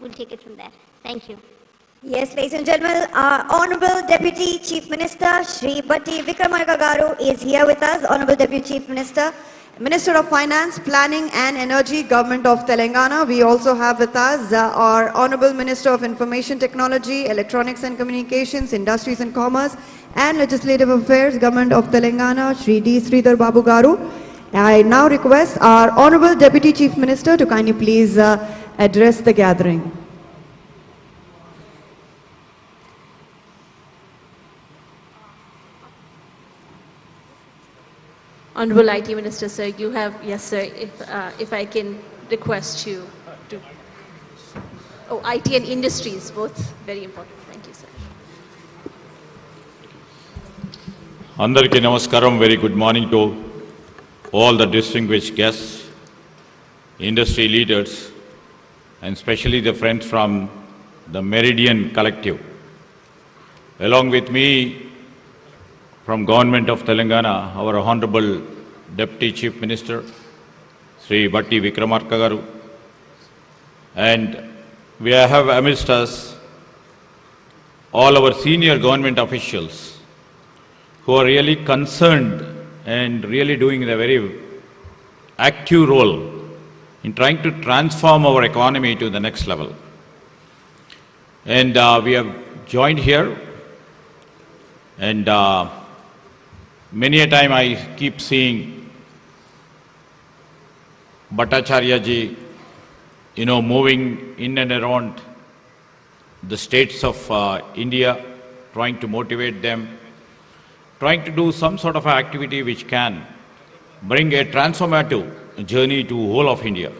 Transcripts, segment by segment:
We'll take it from there. Thank you. Yes, ladies and gentlemen, our Honorable Deputy Chief Minister, Shri Bhatti Vikramarka Garu is here with us. Honorable Deputy Chief Minister, Minister of Finance, Planning and Energy, Government of Telangana. We also have with us our Honorable Minister of Information Technology, Electronics and Communications, Industries and Commerce, and Legislative Affairs, Government of Telangana, Shri D. Sridhar Babu Garu. I now request our Honorable Deputy Chief Minister to kindly please address the gathering. Honorable IT Minister, sir, you have, yes, sir, if I can request you to, IT and industries, both very important. Thank you, sir. Andariki namaskaram, very good morning to all the distinguished guests, industry leaders, and especially the friends from the Meridian Collective. Along with me, from Government of Telangana, our Honorable Deputy Chief Minister, Sri Bhatti Vikramarka Garu, and we have amidst us all our senior government officials who are really concerned and really doing a very active role in trying to transform our economy to the next level. And we have joined here, and many a time I keep seeing Bhattacharya ji, moving in and around the states of India, trying to motivate them, trying to do some sort of activity which can bring a transformative journey to whole of India.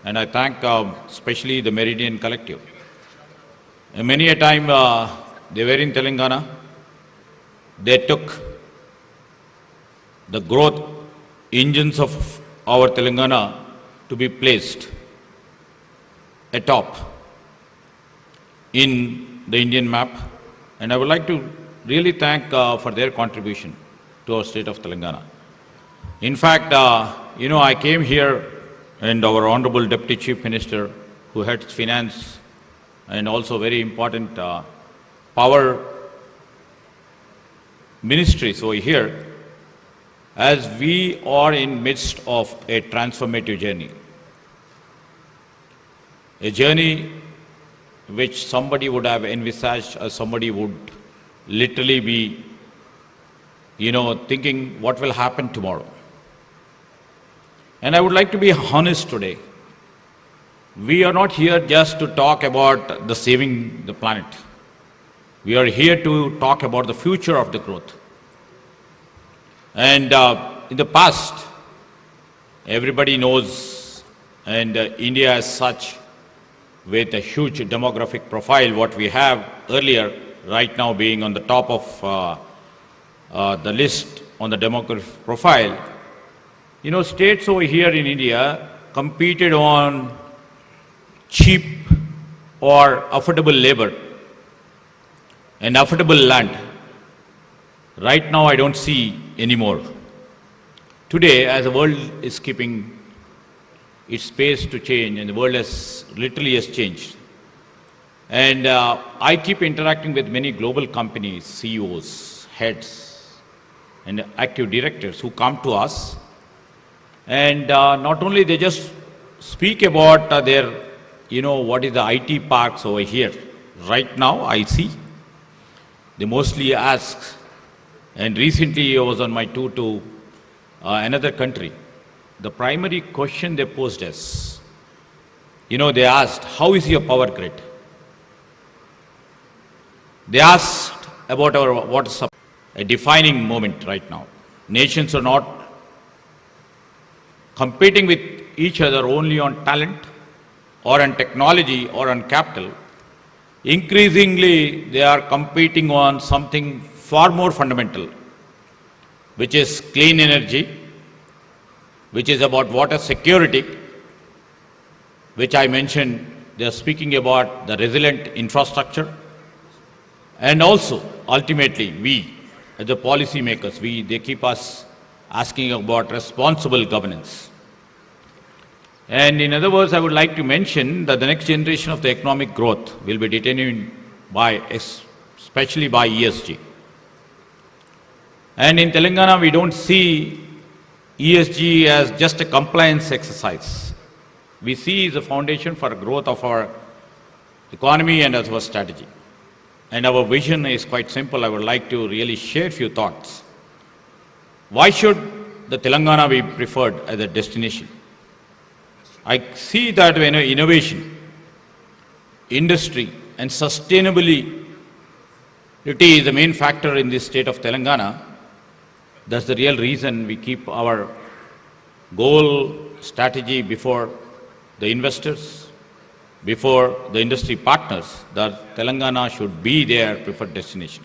And I thank especially the Meridian Collective. And many a time they were in Telangana, they took the growth engines of our Telangana to be placed atop in the Indian map. And I would like to really thank for their contribution to our state of Telangana. In fact, I came here and our Honorable Deputy Chief Minister, who heads finance and also very important power ministries over here, as we are in midst of a transformative journey. A journey which somebody would have envisaged, or somebody would literally be, thinking what will happen tomorrow. And I would like to be honest today. We are not here just to talk about the saving the planet. We are here to talk about the future of the growth. And in the past, everybody knows, and India as such, with a huge demographic profile, what we have earlier, right now being on the top of the list on the demographic profile, states over here in India competed on cheap or affordable labor and affordable land. Right now I don't see anymore. Today, as the world is keeping its pace to change, and the world has literally changed. And I keep interacting with many global companies, CEOs, heads, and active directors who come to us. And not only they just speak about their, what is the IT parks over here. Right now, I see, they mostly ask, and recently I was on my tour to another country. The primary question they posed us, they asked, how is your power grid? They asked about our water supply, a defining moment right now. Nations are not competing with each other only on talent or on technology or on capital. Increasingly, they are competing on something far more fundamental, which is clean energy, which is about water security, which I mentioned. They are speaking about the resilient infrastructure. And also, ultimately, we, as the policy makers, they keep us asking about responsible governance. And in other words, I would like to mention that the next generation of the economic growth will be determined by, especially by ESG. And in Telangana, we don't see ESG as just a compliance exercise. We see the foundation for growth of our economy and as our strategy. And our vision is quite simple. I would like to really share a few thoughts. Why should the Telangana be preferred as a destination? I see that innovation, industry, and sustainability is the main factor in this state of Telangana. That's the real reason we keep our goal, strategy before the investors, before the industry partners, that Telangana should be their preferred destination.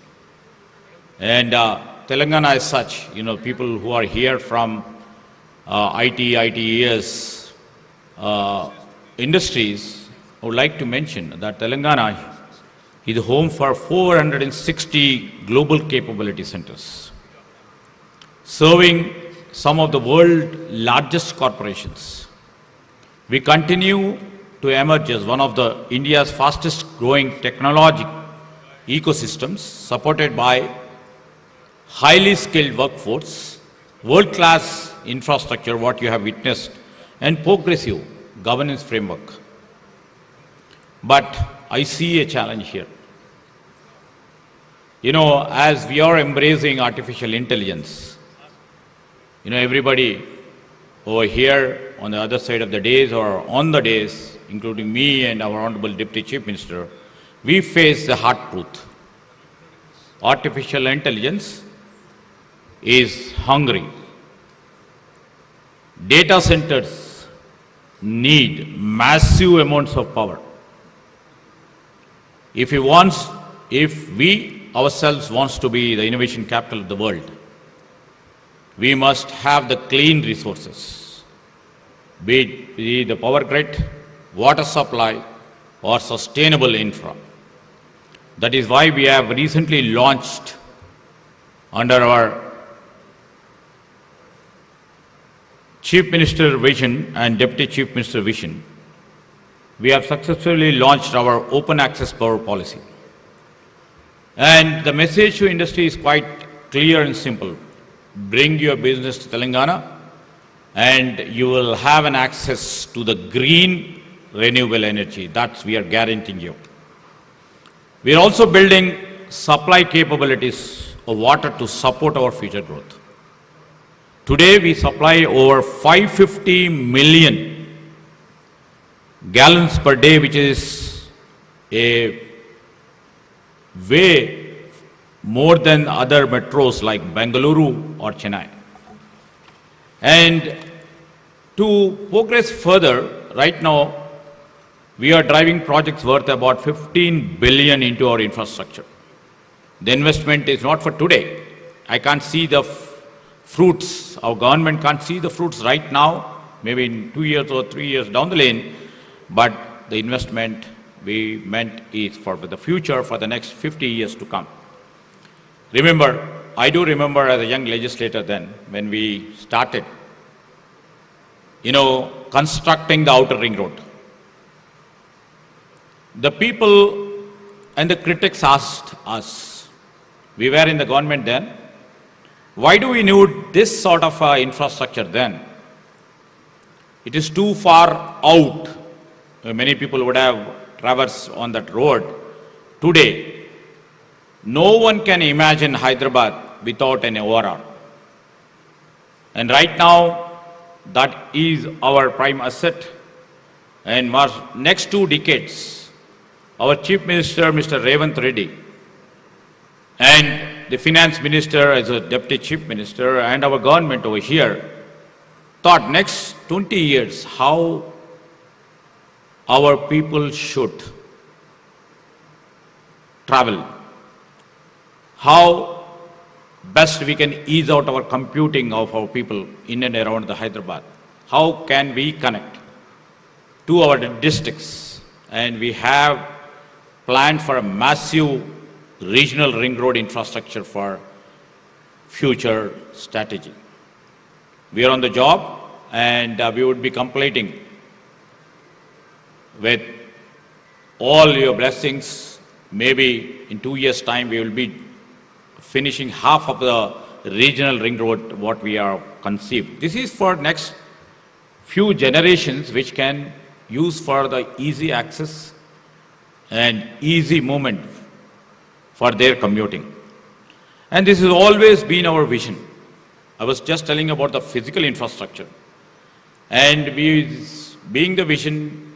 And Telangana as such, people who are here from ITES, industries, I would like to mention that Telangana is home for 460 global capability centers, serving some of the world's largest corporations. We continue to emerge as one of the India's fastest growing technology ecosystems, supported by highly skilled workforce, world-class infrastructure, what you have witnessed, and progressive governance framework. But I see a challenge here. As we are embracing artificial intelligence, everybody over here on the other side of the dais or on the dais, including me and our Honorable Deputy Chief Minister, we face the hard truth. Artificial intelligence is hungry. Data centers need massive amounts of power. If we ourselves wants to be the innovation capital of the world, we must have the clean resources, be it the power grid, water supply, or sustainable infra. That is why we have recently launched, under our Chief Minister vision and Deputy Chief Minister vision, we have successfully launched our open access power policy. And the message to industry is quite clear and simple. Bring your business to Telangana and you will have an access to the green renewable energy. That's we are guaranteeing you. We are also building supply capabilities of water to support our future growth. Today we supply over 550 million gallons per day, which is a way more than other metros like Bengaluru or Chennai. And to progress further, right now we are driving projects worth about 15 billion into our infrastructure. The investment is not for today. I can't see the fruits. Our government can't see the fruits right now, maybe in 2 years or 3 years down the lane, but the investment we meant is for the future, for the next 50 years to come. Remember, I do remember as a young legislator then, when we started, constructing the outer ring road. The people and the critics asked us, we were in the government then, why do we need this sort of infrastructure then? It is too far out. Many people would have traversed on that road. Today, no one can imagine Hyderabad without an ORR. And right now, that is our prime asset. And for next 2 decades, our Chief Minister, Mr. Revant Reddy, and the Finance Minister as a Deputy Chief Minister and our government over here thought next 20 years how our people should travel, how best we can ease out our computing of our people in and around the Hyderabad, how can we connect to our districts, and we have planned for a massive regional ring road infrastructure for future strategy. We are on the job and we would be completing with all your blessings, maybe in 2 years' time we will be finishing half of the regional ring road what we are conceived. This is for next few generations which can use for the easy access and easy movement for their commuting. And this has always been our vision. I was just telling about the physical infrastructure. And we, being the vision,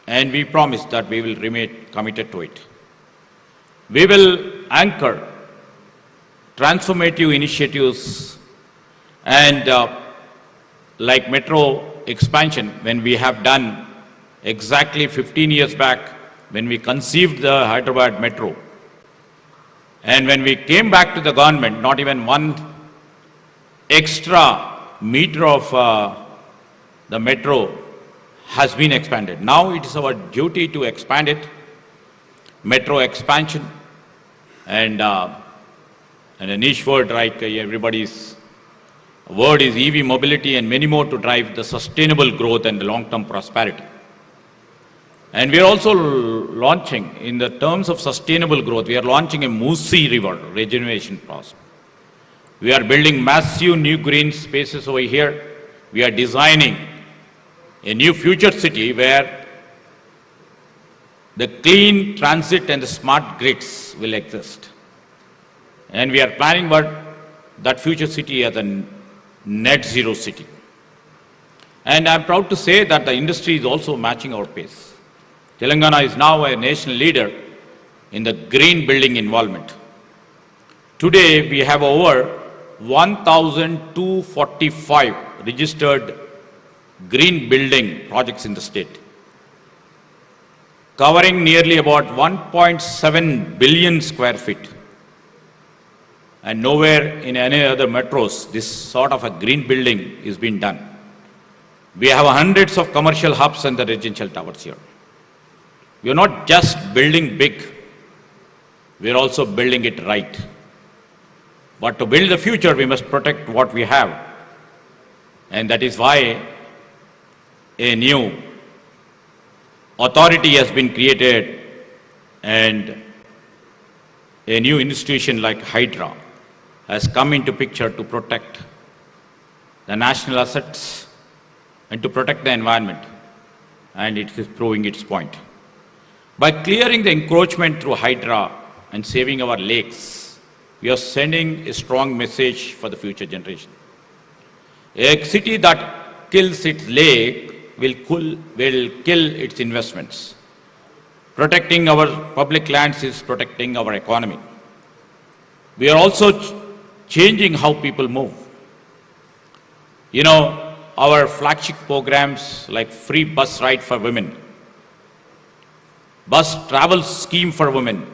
and we promise that we will remain committed to it. We will anchor transformative initiatives and like metro expansion, when we have done exactly 15 years back when we conceived the Hyderabad metro. And when we came back to the government, not even one extra meter of the metro has been expanded. Now it is our duty to expand it, metro expansion, and a niche word, like everybody's word is EV mobility and many more to drive the sustainable growth and the long-term prosperity. And we are also launching, in the terms of sustainable growth, we are launching a Musi River regeneration process. We are building massive new green spaces over here. We are designing a new future city where the clean transit and the smart grids will exist. And we are planning that future city as a net zero city. And I'm proud to say that the industry is also matching our pace. Telangana is now a national leader in the green building involvement. Today, we have over 1,245 registered green building projects in the state, covering nearly about 1.7 billion square feet. And nowhere in any other metros, this sort of a green building is being done. We have hundreds of commercial hubs and the residential towers here. We are not just building big, we are also building it right. But to build the future, we must protect what we have. And that is why a new authority has been created and a new institution like Hydra has come into picture to protect the national assets and to protect the environment. And it is proving its point. By clearing the encroachment through Hydra and saving our lakes, we are sending a strong message for the future generation. A city that kills its lake will kill its investments. Protecting our public lands is protecting our economy. We are also changing how people move. You know, our flagship programs like free bus ride for women, bus travel scheme for women,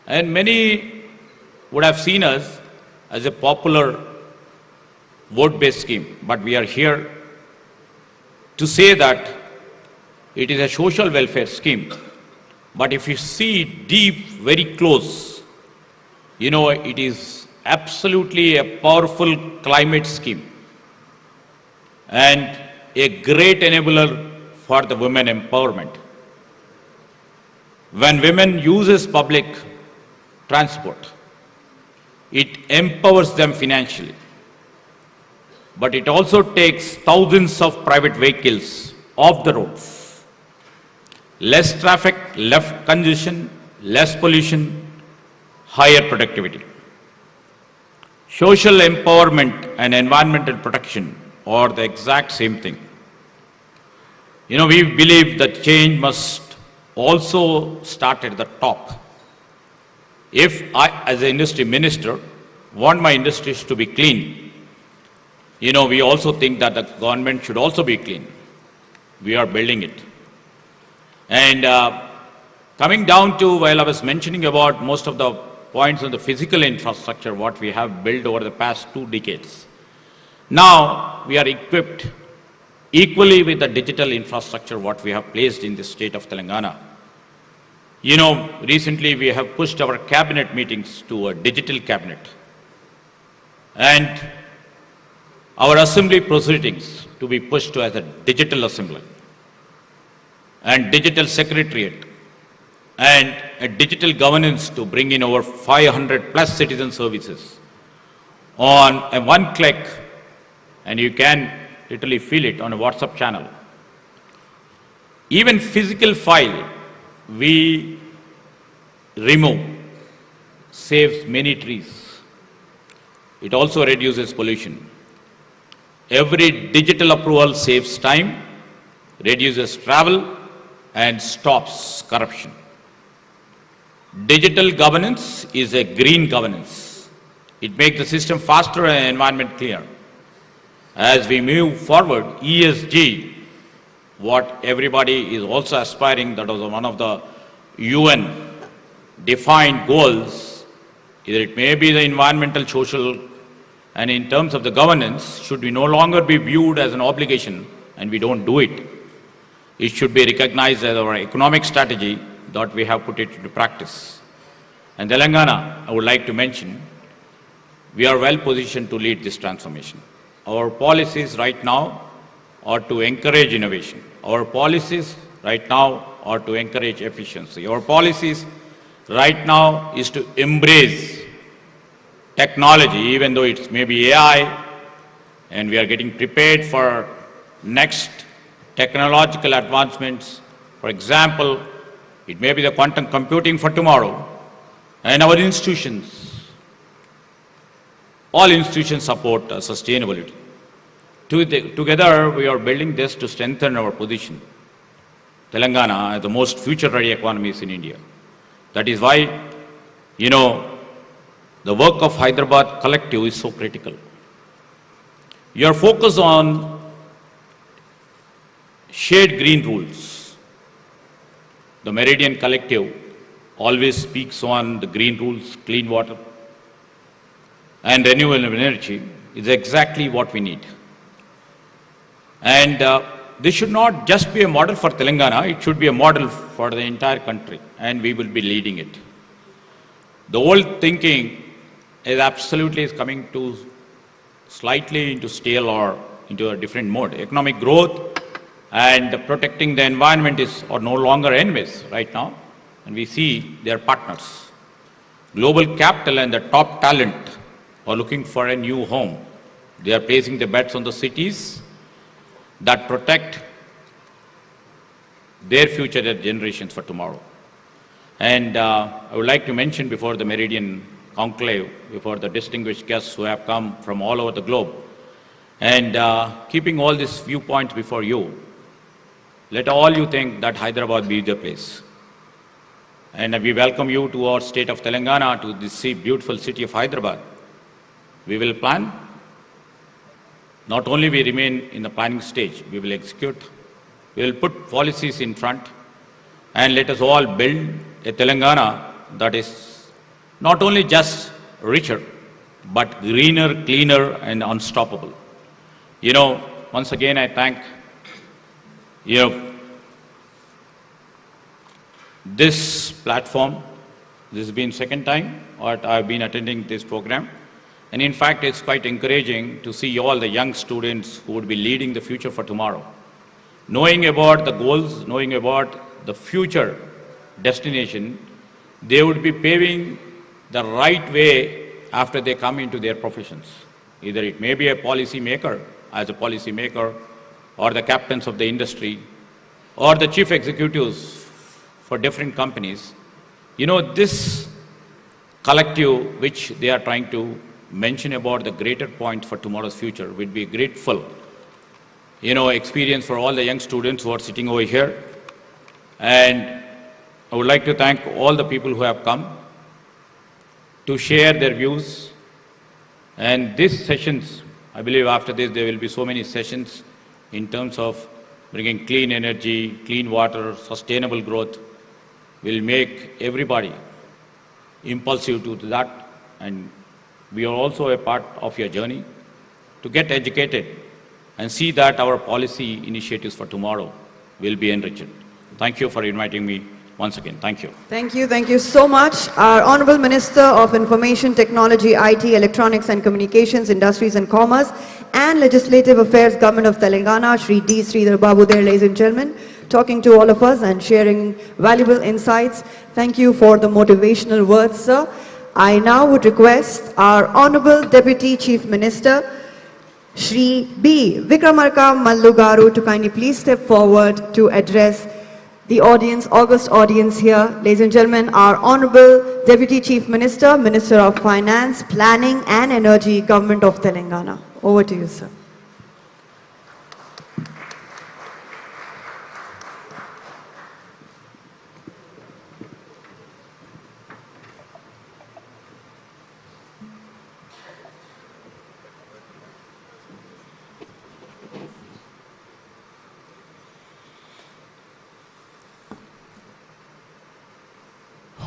and many would have seen us as a popular vote-based scheme. But we are here to say that it is a social welfare scheme. But if you see deep, very close, you know, it is absolutely a powerful climate scheme and a great enabler for the women empowerment. When women uses public transport, it empowers them financially. But it also takes thousands of private vehicles off the roads. Less traffic, less congestion, less pollution, higher productivity. Social empowerment and environmental protection are the exact same thing. You know, we believe that change must also start at the top. If I, as an industry minister, want my industries to be clean, you know, we also think that the government should also be clean. We are building it. And coming down to, while I was mentioning about most of the points on the physical infrastructure, what we have built over the past 2 decades. Now, we are equipped equally with the digital infrastructure, what we have placed in the state of Telangana. You know, recently we have pushed our cabinet meetings to a digital cabinet. And our assembly proceedings to be pushed to as a digital assembly. and digital secretariat and a digital governance to bring in over 500 plus citizen services on a one click, and you can literally feel it on a WhatsApp channel. Even physical file we remove saves many trees. It also reduces pollution. Every digital approval saves time, reduces travel, and stops corruption. Digital governance is a green governance. It makes the system faster and environment clear. As we move forward, ESG, what everybody is also aspiring, that was one of the UN defined goals, either it may be the environmental, social, and in terms of the governance, should we no longer be viewed as an obligation and we don't do it. It should be recognized as our economic strategy that we have put it into practice. And Telangana, I would like to mention, we are well positioned to lead this transformation. Our policies right now are to encourage innovation. Our policies right now are to encourage efficiency. Our policies right now is to embrace technology, even though it's maybe AI, and we are getting prepared for next technological advancements. For example, it may be the quantum computing for tomorrow, and our institutions, all institutions support sustainability. Together, we are building this to strengthen our position. Telangana is the most future-ready economies in India. That is why, the work of Hyderabad Collective is so critical. Your focus on shared green rules. The Meridian Collective always speaks on the green rules, clean water, and renewable energy is exactly what we need. And this should not just be a model for Telangana, it should be a model for the entire country, and we will be leading it. The old thinking is absolutely coming to slightly into stale or into a different mode. Economic growth and protecting the environment are no longer enemies right now, and we see they are partners. Global capital and the top talent are looking for a new home. They are placing their bets on the cities that protect their future generations for tomorrow. And I would like to mention before the Meridian Conclave, before the distinguished guests who have come from all over the globe, and keeping all these viewpoints before you, let all you think that Hyderabad be the place. And we welcome you to our state of Telangana, to this beautiful city of Hyderabad. We will plan. Not only we remain in the planning stage, we will execute. We will put policies in front, and let us all build a Telangana that is not only just richer, but greener, cleaner, and unstoppable. Once again, I thank, this platform. This has been second time I've been attending this program. And in fact, it's quite encouraging to see all the young students who would be leading the future for tomorrow. Knowing about the goals, knowing about the future destination, they would be paving the right way after they come into their professions. Either it may be a policy maker, as a policy maker, or the captains of the industry, or the chief executives for different companies. This collective which they are trying to mention about the greater point for tomorrow's future would be grateful, experience for all the young students who are sitting over here. And I would like to thank all the people who have come to share their views. And these sessions, I believe after this there will be so many sessions in terms of bringing clean energy, clean water, sustainable growth, will make everybody impulsive to that. And we are also a part of your journey to get educated and see that our policy initiatives for tomorrow will be enriched. Thank you for inviting me once again. Thank you. Thank you so much. Our Honorable Minister of Information Technology, IT, Electronics and Communications, Industries and Commerce, and Legislative Affairs, Government of Telangana, Shri D. Sridhar Babu there, ladies and gentlemen, talking to all of us and sharing valuable insights. Thank you for the motivational words, sir. I now would request our Honorable Deputy Chief Minister, Shri B. Vikramarka Mallu Garu, to kindly please step forward to address the audience, august audience here. Ladies and gentlemen, our Honorable Deputy Chief Minister, Minister of Finance, Planning and Energy, Government of Telangana. Over to you, sir.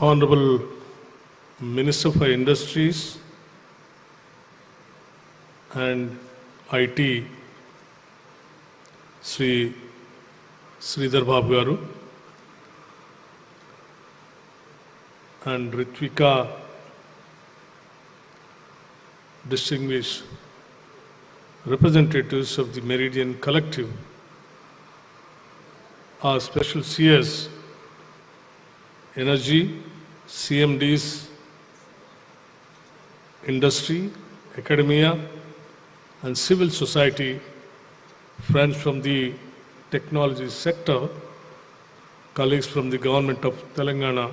Honorable Minister for Industries and IT, Sri Sridhar Babu Garu, and Ritvika, distinguished representatives of the Meridian Collective, our special CS, Energy, CMDs, industry, academia, and civil society, friends from the technology sector, colleagues from the government of Telangana,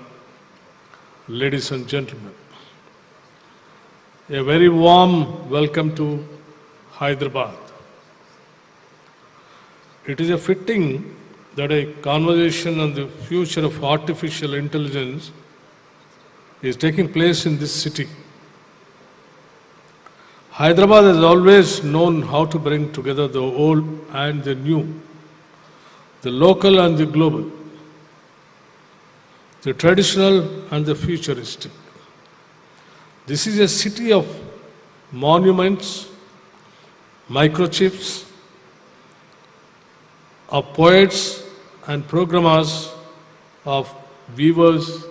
ladies and gentlemen. A very warm welcome to Hyderabad. It is a fitting that a conversation on the future of artificial intelligence is taking place in this city. Hyderabad has always known how to bring together the old and the new, the local and the global, the traditional and the futuristic. This is a city of monuments, microchips, of poets and programmers, of weavers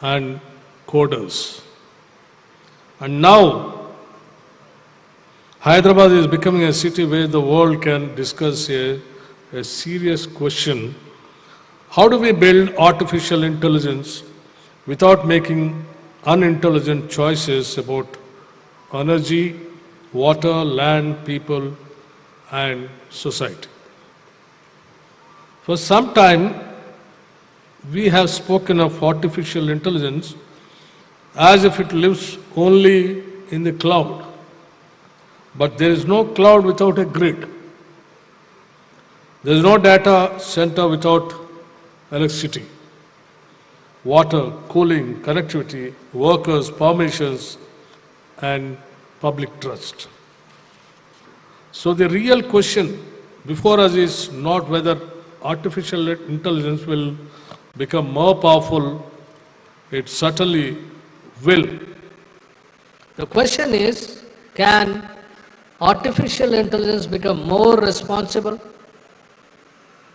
and coders. And now, Hyderabad is becoming a city where the world can discuss a serious question: how do we build artificial intelligence without making unintelligent choices about energy, water, land, people, and society? For some time, we have spoken of artificial intelligence as if it lives only in the cloud. But there is no cloud without a grid. There is no data center without electricity, water, cooling, connectivity, workers, permissions, and public trust. So the real question before us is not whether artificial intelligence will become more powerful. It certainly will. The question is, can artificial intelligence become more responsible?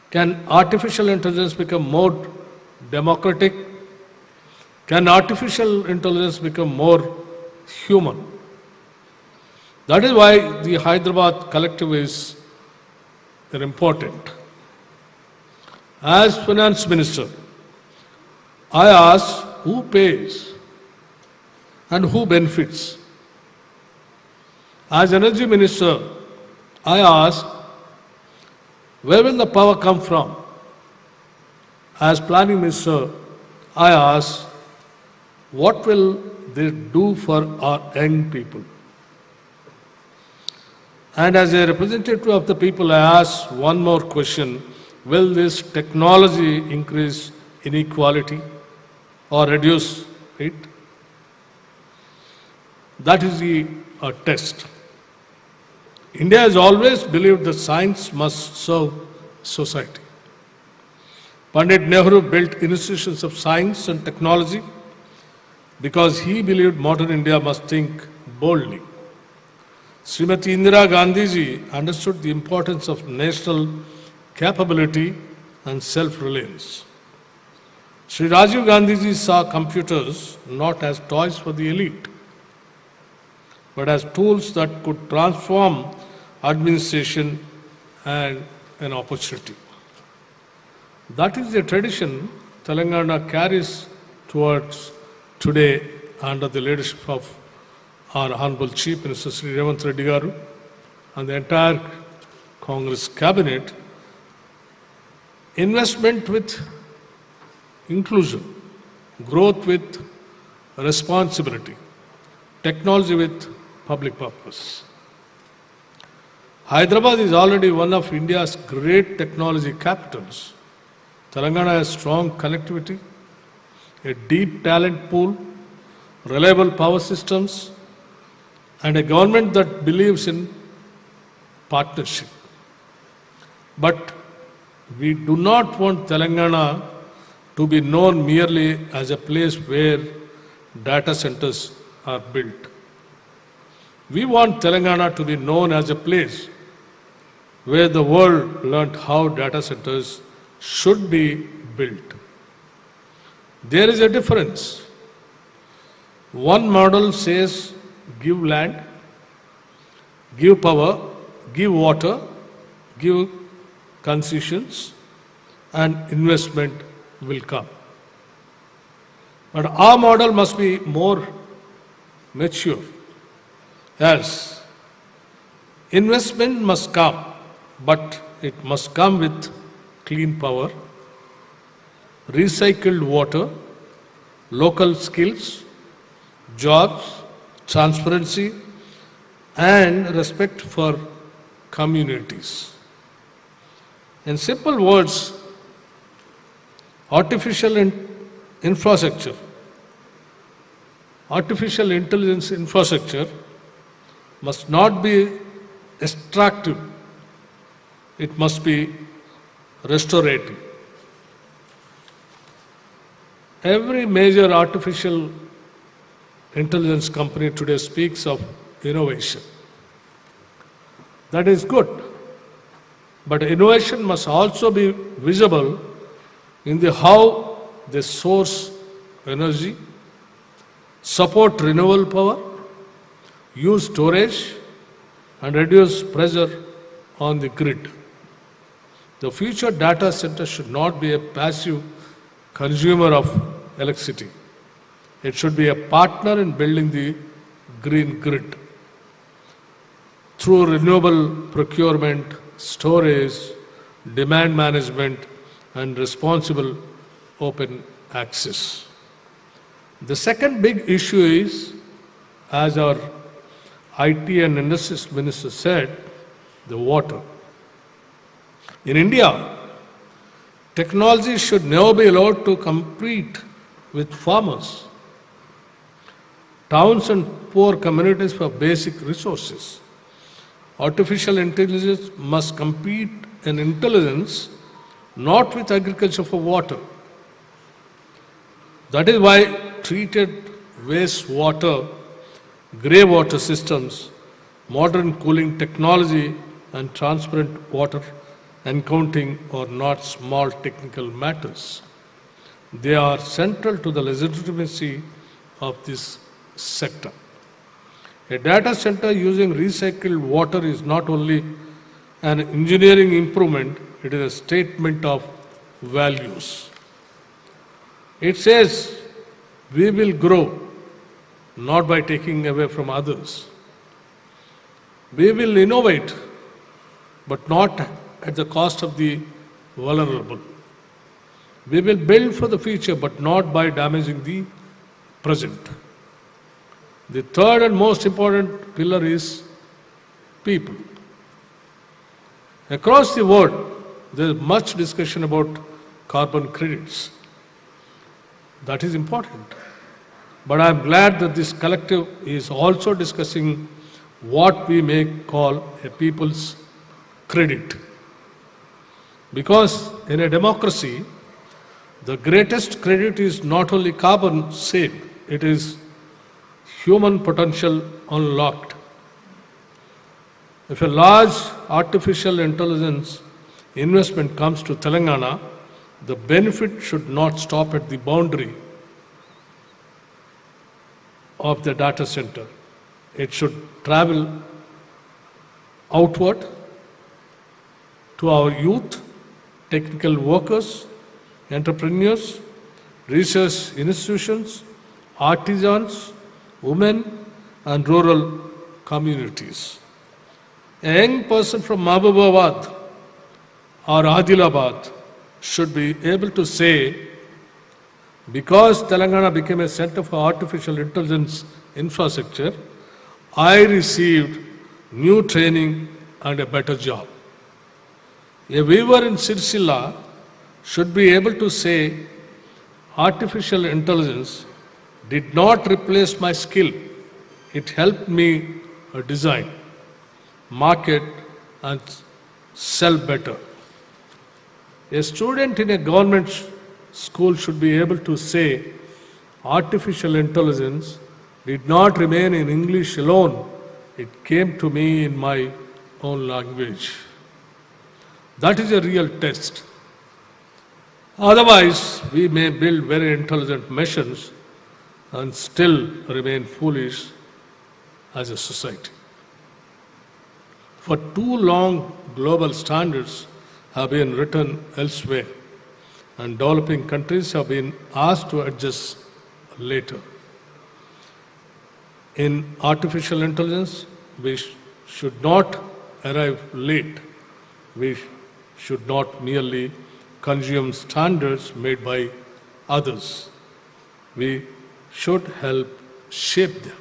Can artificial intelligence become more democratic? Can artificial intelligence become more human? That is why the Hyderabad Collective is important. As Finance Minister, I ask who pays and who benefits. As Energy Minister, I ask where will the power come from? As Planning Minister, I ask what will they do for our young people? And as a representative of the people, I ask one more question: will this technology increase inequality or reduce it? That is the test. India has always believed that science must serve society. Pandit Nehru built institutions of science and technology because he believed modern India must think boldly. Srimati Indira Gandhiji understood the importance of national capability and self-reliance. Sri Rajiv Gandhiji saw computers not as toys for the elite, but as tools that could transform administration and an opportunity. That is the tradition Telangana carries towards today under the leadership of our Honorable Chief Minister Sri Revanth Reddy Garu and the entire Congress cabinet. Investment with inclusion, growth with responsibility, technology with public purpose. Hyderabad is already one of India's great technology capitals. Telangana has strong connectivity, a deep talent pool, reliable power systems, and a government that believes in partnership. But we do not want Telangana to be known merely as a place where data centers are built. We want Telangana to be known as a place where the world learned how data centers should be built. There is a difference. One model says give land, give power, give water, give concessions, and investment will come. But our model must be more mature. Yes, investment must come, but it must come with clean power, recycled water, local skills, jobs, transparency, and respect for communities. In simple words, artificial infrastructure, artificial intelligence infrastructure must not be extractive, it must be restorative. Every major artificial intelligence company today speaks of innovation. That is good. But innovation must also be visible in the how they source energy, support renewable power, use storage, and reduce pressure on the grid. The future data center should not be a passive consumer of electricity. It should be a partner in building the green grid through renewable procurement, storage, demand management, and responsible open access. The second big issue is, as our IT and Industries Minister said, the water. In India, technology should never be allowed to compete with farmers, towns and poor communities for basic resources. Artificial intelligence must compete in intelligence, not with agriculture for water. That is why treated wastewater, grey water systems, modern cooling technology, and transparent water accounting are not small technical matters. They are central to the legitimacy of this sector. A data center using recycled water is not only an engineering improvement, it is a statement of values. It says we will grow not by taking away from others. We will innovate, but not at the cost of the vulnerable. We will build for the future, but not by damaging the present. The third and most important pillar is people. Across the world, there is much discussion about carbon credits. That is important. But I am glad that this collective is also discussing what we may call a people's credit. Because in a democracy, the greatest credit is not only carbon saved, it is human potential unlocked. If a large artificial intelligence investment comes to Telangana, the benefit should not stop at the boundary of the data center. It should travel outward to our youth, technical workers, entrepreneurs, research institutions, artisans, women, and rural communities. A young person from Mahbubabad or Adilabad should be able to say, because Telangana became a center for artificial intelligence infrastructure, I received new training and a better job. A weaver in Sirsila should be able to say, artificial intelligence did not replace my skill. It helped me design, market, and sell better. A student in a government school should be able to say, artificial intelligence did not remain in English alone. It came to me in my own language. That is a real test. Otherwise, we may build very intelligent machines and still remain foolish as a society. For too long, global standards have been written elsewhere, and developing countries have been asked to adjust later. In artificial intelligence, we should not arrive late. We should not merely consume standards made by others. We should help shape them.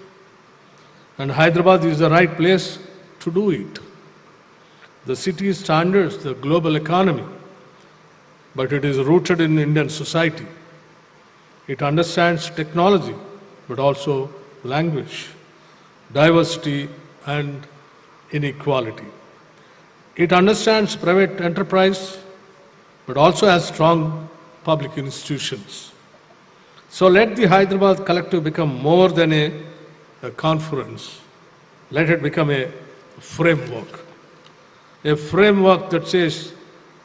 And Hyderabad is the right place to do it. The city standards the global economy, but it is rooted in Indian society. It understands technology, but also language, diversity, and inequality. It understands private enterprise, but also has strong public institutions. So let the Hyderabad Collective become more than a conference. Let it become a framework. A framework that says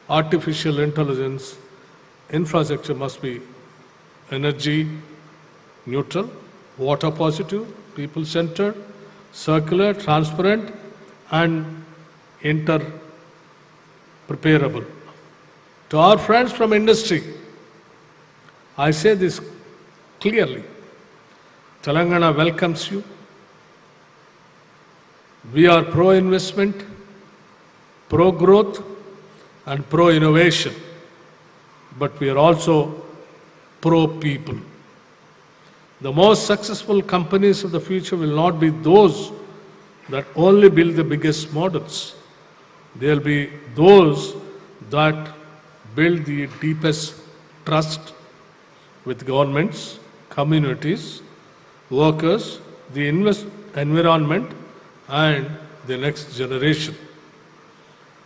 artificial intelligence infrastructure must be energy neutral, water positive, people centered, circular, transparent, and interpreparable. To our friends from industry, I say this clearly. Telangana welcomes you. We are pro-investment, pro-growth, and pro-innovation, but we are also pro-people. The most successful companies of the future will not be those that only build the biggest models. They'll be those that build the deepest trust with governments, communities, workers, the environment, and the next generation.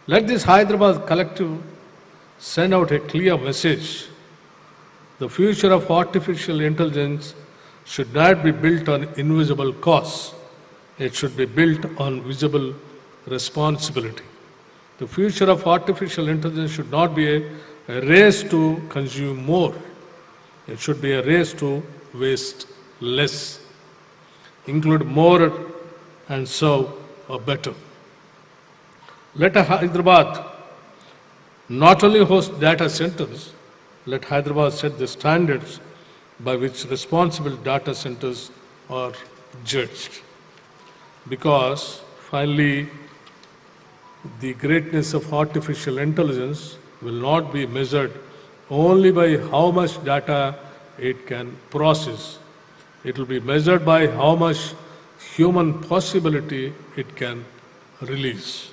Let this Hyderabad Collective send out a clear message. The future of artificial intelligence should not be built on invisible costs. It should be built on visible responsibility. The future of artificial intelligence should not be a race to consume more. It should be a race to waste less, include more, and serve better. Let Hyderabad not only host data centers, let Hyderabad set the standards by which responsible data centers are judged. Because finally, the greatness of artificial intelligence will not be measured only by how much data it can process. It will be measured by how much human possibility it can release.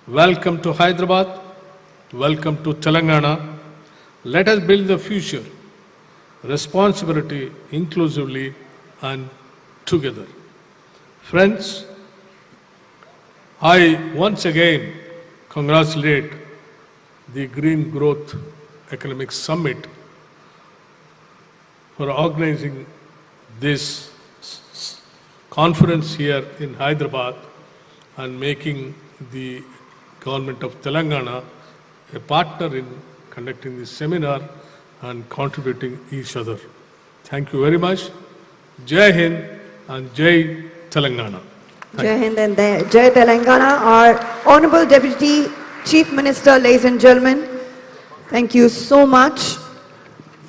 Welcome to Hyderabad. Welcome to Telangana. Let us build the future, responsibility, inclusively, and together. Friends, I once again congratulate the Green Growth Economic Summit for organizing this conference here in Hyderabad and making the government of Telangana a partner in conducting this seminar and contributing each other. Thank you very much. Jai Hind and Jai Telangana. Jai Hind and Jai Telangana. Our Honorable Deputy Chief Minister, ladies and gentlemen, thank you so much.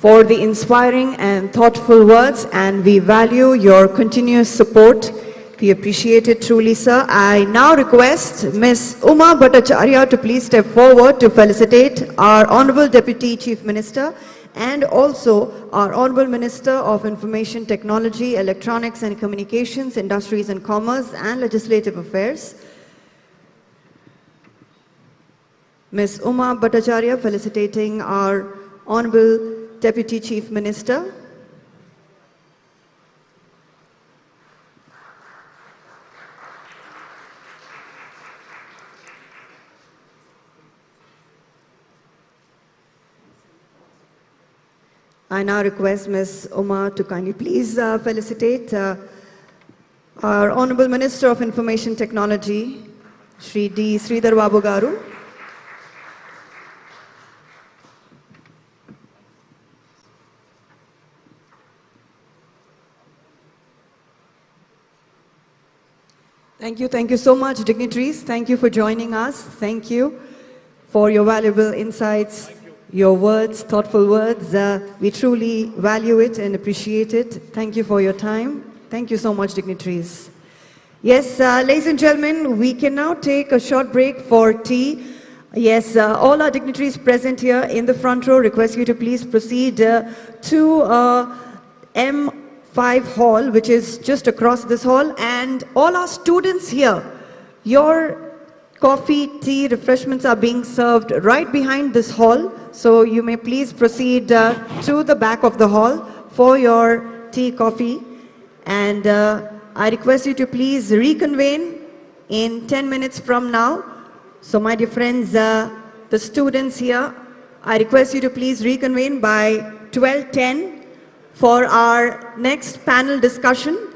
for the inspiring and thoughtful words, and we value your continuous support. We appreciate it truly, sir. I now request Ms. Uma Bhattacharya to please step forward to felicitate our Honorable Deputy Chief Minister and also our Honorable Minister of Information Technology, Electronics and Communications, Industries and Commerce and Legislative Affairs. Ms. Uma Bhattacharya felicitating our Honorable Deputy Chief Minister. I now request Ms. Uma to kindly please felicitate our Honorable Minister of Information Technology, Shri D. Sridhar Babu Garu. Thank you so much, dignitaries. Thank you for joining us. Thank you for your valuable insights, your words, thoughtful words. We truly value it and appreciate it. Thank you for your time. Thank you so much, dignitaries. Yes, ladies and gentlemen, we can now take a short break for tea. Yes, all our dignitaries present here in the front row request you to please proceed to M5 hall, which is just across this hall, and all our students here, your coffee, tea, refreshments are being served right behind this hall, so you may please proceed to the back of the hall for your tea, coffee, and I request you to please reconvene in 10 minutes from now. So my dear friends, the students here, I request you to please reconvene by 12:10 for our next panel discussion.